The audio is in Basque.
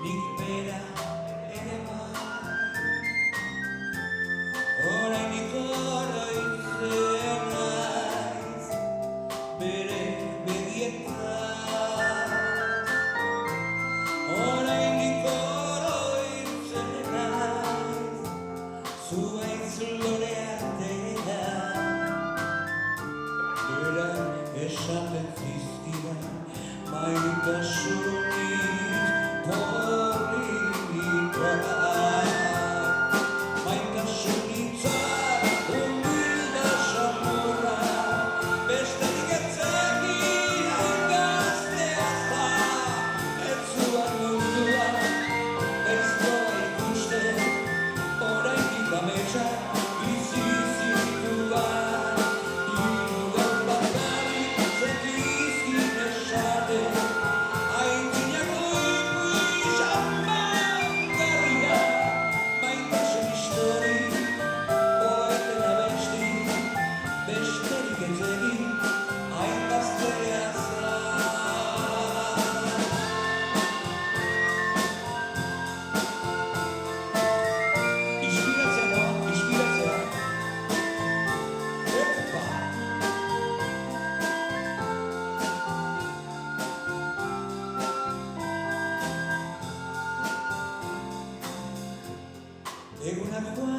nik bera ere bai. Oraindik oroitzen naiz bere begietan. Oraindik oroitzen naiz zuhaitz lore artean. Berak esaten zizkidan maitasunik politak. Maitasunitza humilda samurra, besterik ez zekien gaztea zan. Ez zuan mundua gaiztoa ikusten, oraindik ametsak bizi zituan. Hiru gaur bakarrik zekizkin esaten, aintzinako ipuin mangarria. Maitasun histori, poeten abesti, besterik ez egin hain gaztea zan. Inspiratzea noa, inspiratzea. Epa! Egunak joan